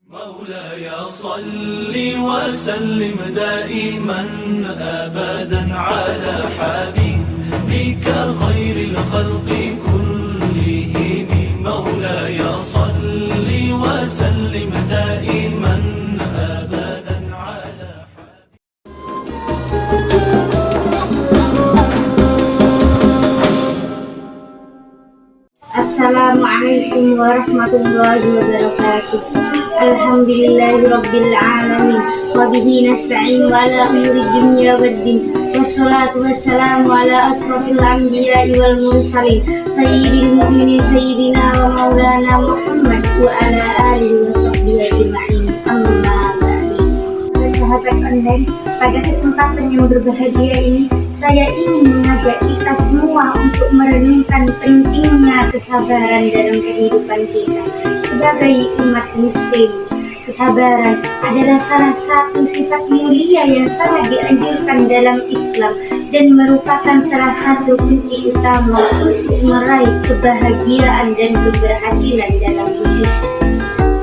مولاي صل وسلم دائما أبدا على حبيبك خير الخلق كلهم. مولاي صل وسلم دائما أبدا على Assalamualaikum warahmatullahi wabarakatuh. Alhamdulillahirabbil alamin wa bihi nasta'in wa ala umuri dunya waddin. Wassalatu wassalamu ala asrofil anbiya'i wal mursalin sayyidil mu'minin sayyidina wa maulana Muhammad wa ala alihi wa sahbihi ajma'in. Amma ba'du. Sahabat online, pada kesempatan yang berbahagia ini saya ingin mengajak kita semua untuk merenungkan pentingnya kesabaran dalam kehidupan kita sebagai umat muslim. Kesabaran adalah salah satu sifat mulia yang sangat dianjurkan dalam Islam dan merupakan salah satu kunci utama untuk meraih kebahagiaan dan keberhasilan dalam hidup.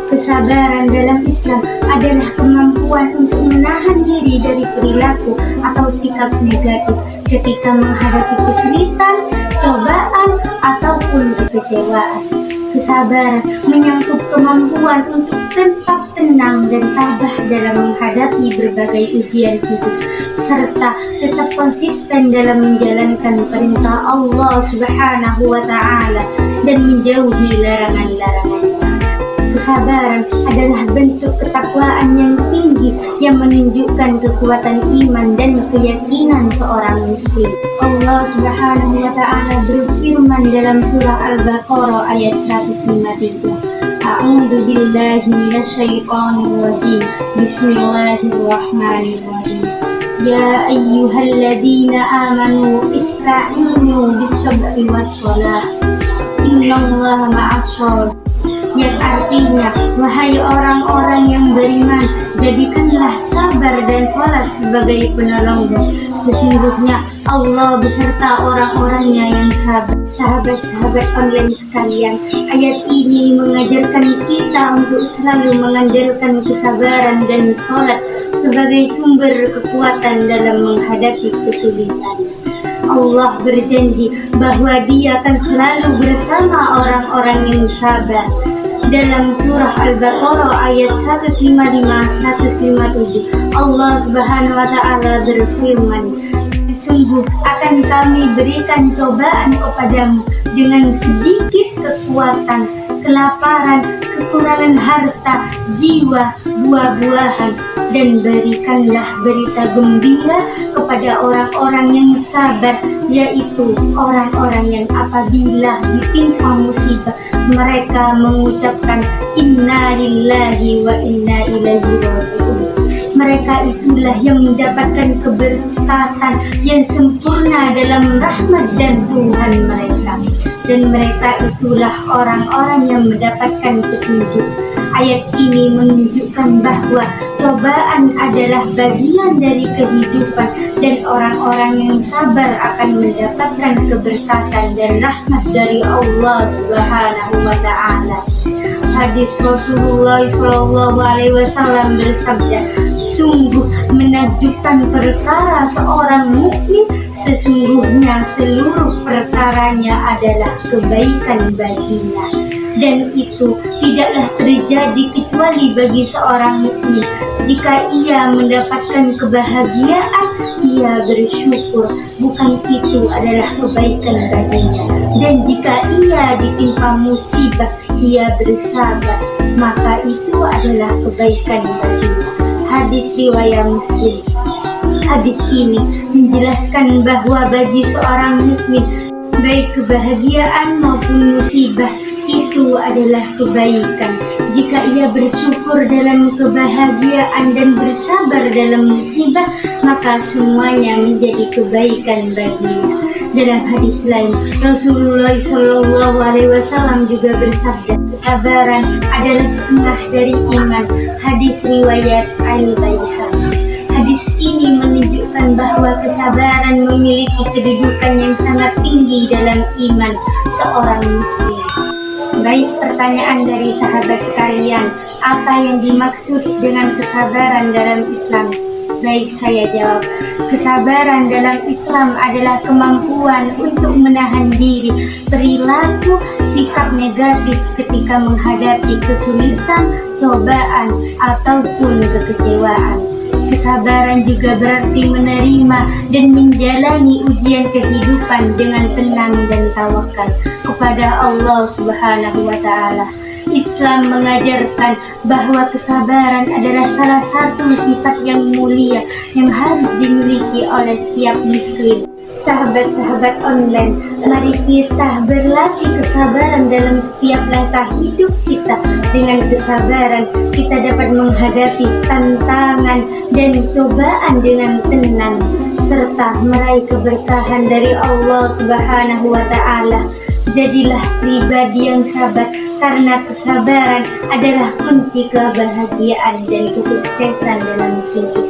Kesabaran dalam Islam adalah kemampuan untuk menahan diri dari perilaku atau sikap negatif ketika menghadapi kesulitan, cobaan, ataupun kekecewaan. Kesabaran menyangkut kemampuan untuk tetap tenang dan tabah dalam menghadapi berbagai ujian hidup, serta tetap konsisten dalam menjalankan perintah Allah Subhanahu wa Ta'ala dan menjauhi larangan-larangannya. Kesabaran adalah bentuk ketakwaan yang tinggi yang menunjukkan kekuatan iman dan keyakinan seorang muslim. Allah Subhanahu wa Ta'ala berfirman dalam surah Al-Baqarah ayat 153. A'udzu billahi minasyaitonir rajim. Bismillahirrahmanirrahim. Ya ayyuhalladzina amanu ista'inu bis-sabri was-shalah. Innallaha ma'as-shabirin. Yang artinya, wahai orang-orang yang beriman, jadikanlah sabar dan sholat sebagai penolongmu. Sesungguhnya Allah beserta orang-orangnya yang sabar. Sahabat-sahabat online sekalian, ayat ini mengajarkan kita untuk selalu mengandalkan kesabaran dan sholat sebagai sumber kekuatan dalam menghadapi kesulitan. Allah berjanji bahwa Dia akan selalu bersama orang-orang yang sabar. Dalam surah Al-Baqarah ayat 155-157, Allah Subhanahu wa Ta'ala berfirman, sungguh akan kami berikan cobaan kepadamu dengan sedikit kekuatan, kelaparan, kekurangan harta, jiwa, buah-buahan, dan berikanlah berita gembira kepada orang-orang yang sabar, yaitu orang-orang yang apabila ditimpa musibah mereka mengucapkan inna lillahi wa inna ilaihi raji'un. Mereka itulah yang mendapatkan keberkatan yang sempurna dalam rahmat dan Tuhan mereka, dan mereka itulah orang-orang yang mendapatkan petunjuk. Ayat ini menunjukkan bahwa cobaan adalah bagian dari kehidupan dan orang-orang yang sabar akan mendapatkan keberkatan dan rahmat dari Allah Subhanahu wa Ta'ala. Hadis Rasulullah SAW bersabda, sungguh menakjubkan perkara seorang mukmin, sesungguhnya seluruh perkaranya adalah kebaikan baginya. Dan itu tidaklah terjadi kecuali bagi seorang mukmin. Jika ia mendapatkan kebahagiaan, ia bersyukur, bukan itu adalah kebaikan baginya. Dan jika ia ditimpa musibah, ia bersabar, maka itu adalah kebaikan baginya. Hadis riwayat Muslim. Hadis ini menjelaskan bahwa bagi seorang mukmin, baik kebahagiaan maupun musibah itu adalah kebaikan. Jika ia bersyukur dalam kebahagiaan dan bersabar dalam musibah, maka semuanya menjadi kebaikan baginya. Dalam hadis lain, Rasulullah SAW juga bersabda, kesabaran adalah setengah dari iman. Hadis riwayat Al-Baihaqi. Hadis ini menunjukkan bahwa kesabaran memiliki kedudukan yang sangat tinggi dalam iman seorang muslim. Baik, pertanyaan dari sahabat sekalian, apa yang dimaksud dengan kesabaran dalam Islam? Baik, saya jawab. Kesabaran dalam Islam adalah kemampuan untuk menahan diri, perilaku, sikap negatif ketika menghadapi kesulitan, cobaan, ataupun kekecewaan. Kesabaran juga berarti menerima dan menjalani ujian kehidupan dengan tenang dan tawakal kepada Allah Subhanahu wa Ta'ala. Islam mengajarkan bahwa kesabaran adalah salah satu sifat yang mulia yang harus dimiliki oleh setiap muslim. Sahabat-sahabat online, mari kita berlatih kesabaran dalam setiap langkah hidup kita. Dengan kesabaran, kita dapat menghadapi tantangan dan cobaan dengan tenang, serta meraih keberkahan dari Allah Subhanahu wa Ta'ala. Jadilah pribadi yang sabar, karena kesabaran adalah kunci kebahagiaan dan kesuksesan dalam hidup.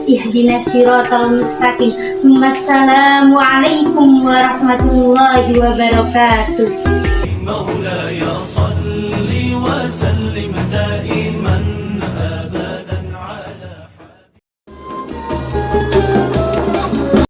Ihdinas siratal mustaqim. Wassalamualaikum warahmatullahi wabarakatuh. مولاي